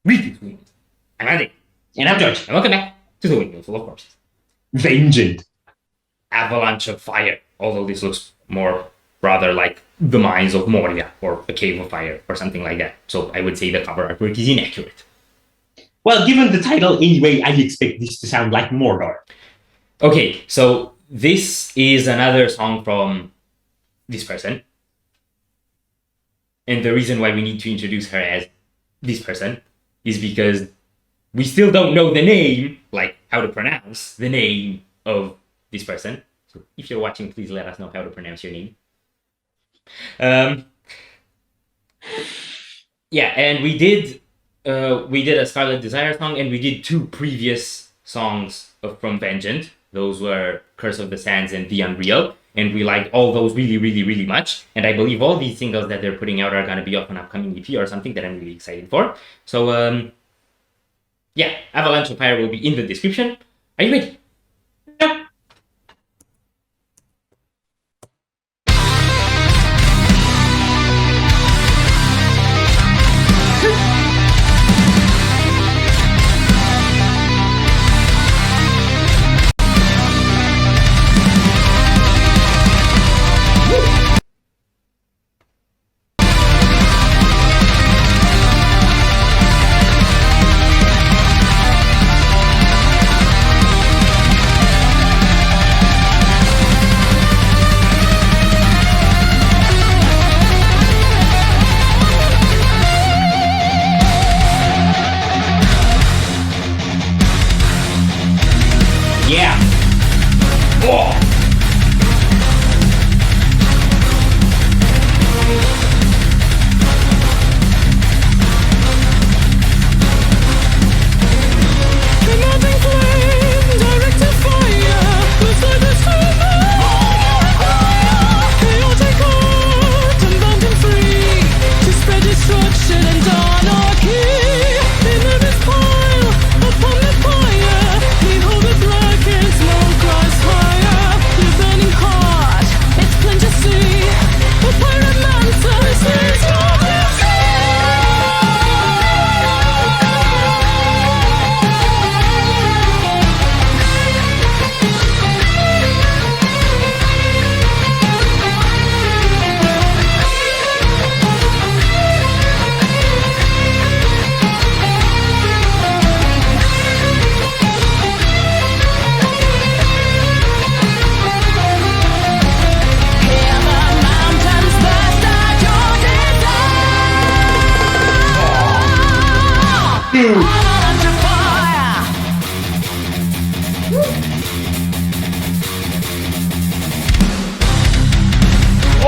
Greetings, Windmill. I'm Andy. And I'm George. And welcome back to the Windmill full of corpses. Vengeant. Avalanche of Fire. Although this looks more rather like the mines of Moria or a cave of fire or something like that. So I would say the cover artwork is inaccurate. Well, given the title anyway, I expect this to sound like Mordor. Okay, so this is another song from this person. And the reason why we need to introduce her as this person is because we still don't know the name, like how to pronounce the name of this person. So if you're watching, please let us know how to pronounce your name. Yeah, and we did a Scarlet Desire song, and we did two previous songs from Vengeant. Those were Curse of the Sands and The Unreal, and we liked all those really, really, really much. And I believe all these singles that they're putting out are going to be off an upcoming EP or something that I'm really excited for. So, yeah, Avalanche of Fire will be in the description. Are you ready? No. Yeah. Oh!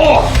Oh!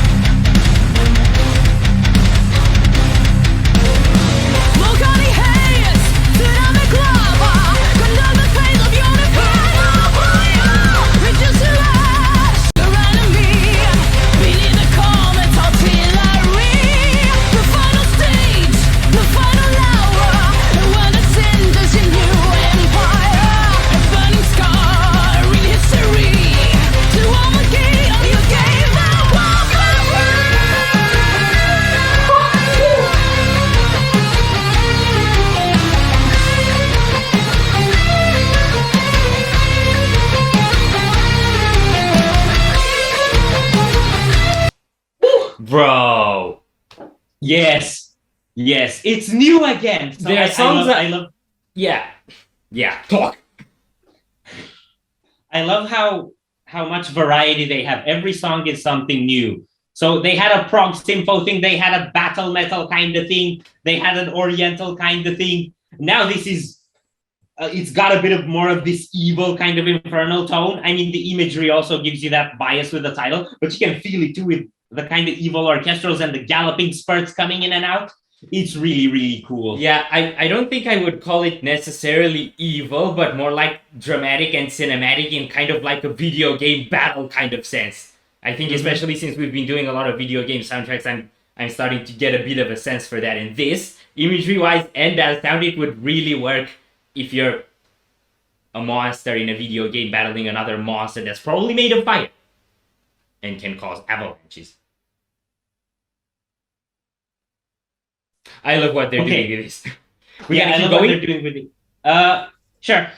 Bro. Yes. Yes. It's new again. So There are songs that I love. Yeah. Yeah. Talk. I love how much variety they have. Every song is something new. So they had a prog symphony thing. They had a battle metal kind of thing. They had an oriental kind of thing. Now this is. It's got a bit of more of this evil kind of infernal tone. I mean, the imagery also gives you that bias with the title, but you can feel it too with the kind of evil orchestrals and the galloping spurts coming in and out. It's really, really cool. Yeah, I don't think I would call it necessarily evil, but more like dramatic and cinematic in kind of like a video game battle kind of sense. I think especially since we've been doing a lot of video game soundtracks, I'm starting to get a bit of a sense for that. And this, imagery-wise and as sound, it would really work if you're a monster in a video game battling another monster that's probably made of fire and can cause avalanches. I love what they're doing with this. We I gotta keep love what going. they're doing with it. Sure.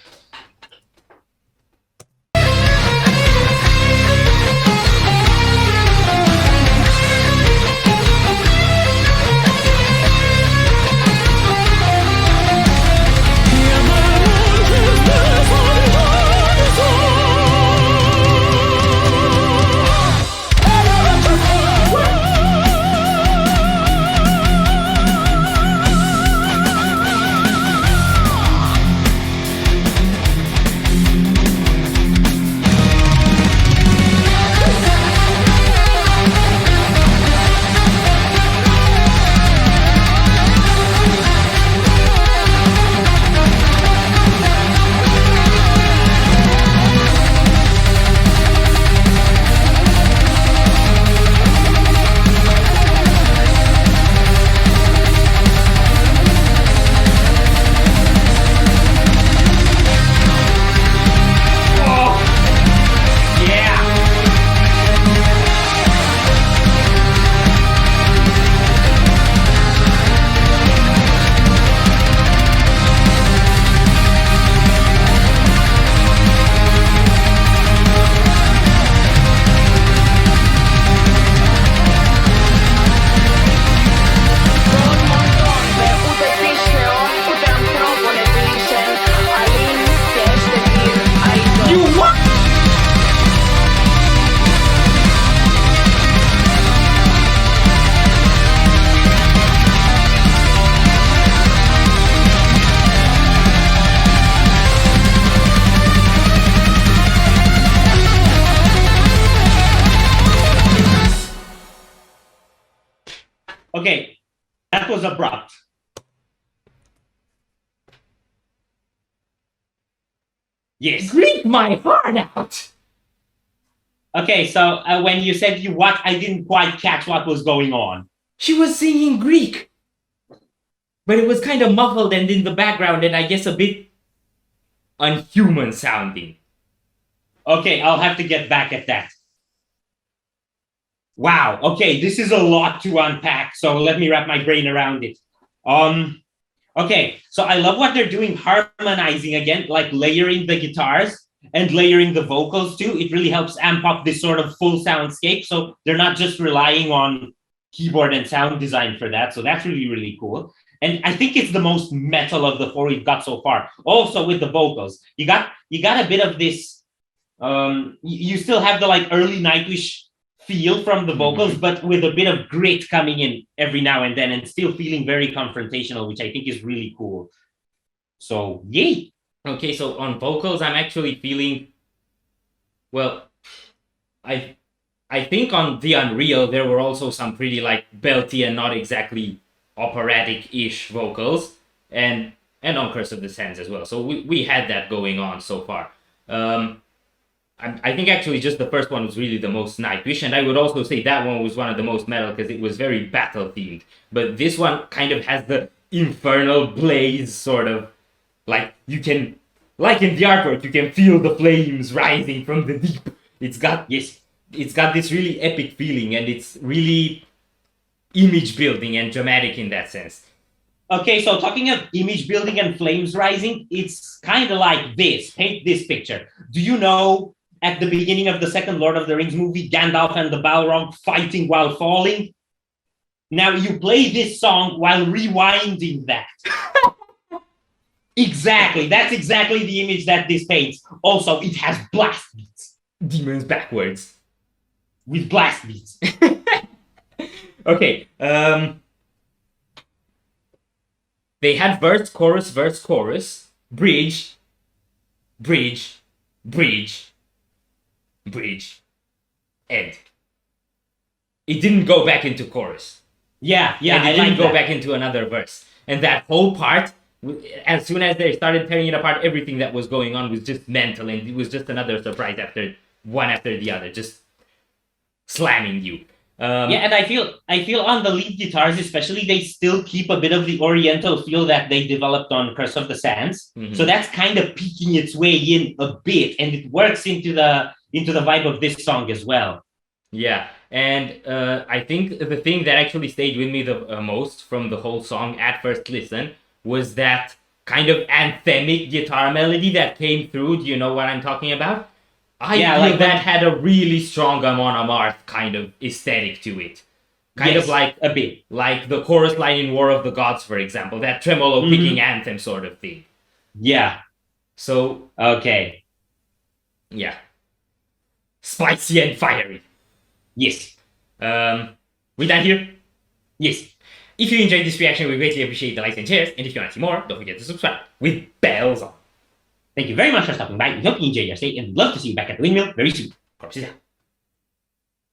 Okay, that was abrupt. Yes. Greek my heart out. Okay, so when you said you what, I didn't quite catch what was going on. She was singing Greek, but it was kind of muffled and in the background, and I guess a bit unhuman sounding. Okay, I'll have to get back at that. Wow, okay, this is a lot to unpack, so let me wrap my brain around it. Okay, so I love what they're doing, harmonizing again, like layering the guitars and layering the vocals too. It really helps amp up this sort of full soundscape, so they're not just relying on keyboard and sound design for that, so that's really, really cool. And I think it's the most metal of the four we've got so far. Also with the vocals, you got a bit of this, you still have the like early Nightwish feel from the vocals, but with a bit of grit coming in every now and then and still feeling very confrontational, which I think is really cool. So, yay! Okay, so on vocals, I'm actually feeling, well, I think on the Unreal, there were also some pretty like belty and not exactly operatic-ish vocals, and on Curse of the Sands as well. So we had that going on so far. I think actually just the first one was really the most Nightwish, and I would also say that one was one of the most metal because it was very battle themed. But this one kind of has the infernal blaze sort of, like you can, like in the artwork, you can feel the flames rising from the deep. It's got this really epic feeling, and it's really image building and dramatic in that sense. Okay, so talking of image building and flames rising, it's kind of like this. Paint this picture. Do you know at the beginning of the second Lord of the Rings movie, Gandalf and the Balrog fighting while falling? Now you play this song while rewinding that. Exactly. That's exactly the image that this paints. Also, it has blast beats. Demons backwards. With blast beats. Okay. They had verse, chorus, bridge, bridge, bridge, bridge, end. It didn't go back into chorus. Yeah, and it didn't go back into another verse. And that whole part, as soon as they started tearing it apart, everything that was going on was just mental, and it was just another surprise after the other, just slamming you. And I feel on the lead guitars especially, they still keep a bit of the oriental feel that they developed on Curse of the Sands. Mm-hmm. So that's kind of peeking its way in a bit, and it works into the vibe of this song as well. Yeah, and I think the thing that actually stayed with me the most from the whole song at first listen was that kind of anthemic guitar melody that came through. Do you know what I'm talking about? I feel that had a really strong Amon Amarth kind of aesthetic to it. Kind of like a bit. Like the chorus line in War of the Gods, for example, that tremolo picking anthem sort of thing. Yeah. So okay. Yeah. Spicy and fiery. Yes. We done here? Yes. If you enjoyed this reaction, we greatly appreciate the likes and shares. And if you want to see more, don't forget to subscribe with bells on. Thank you very much for stopping by. We hope you enjoyed your stay and we'd love to see you back at the Windmill very soon. Corpses out.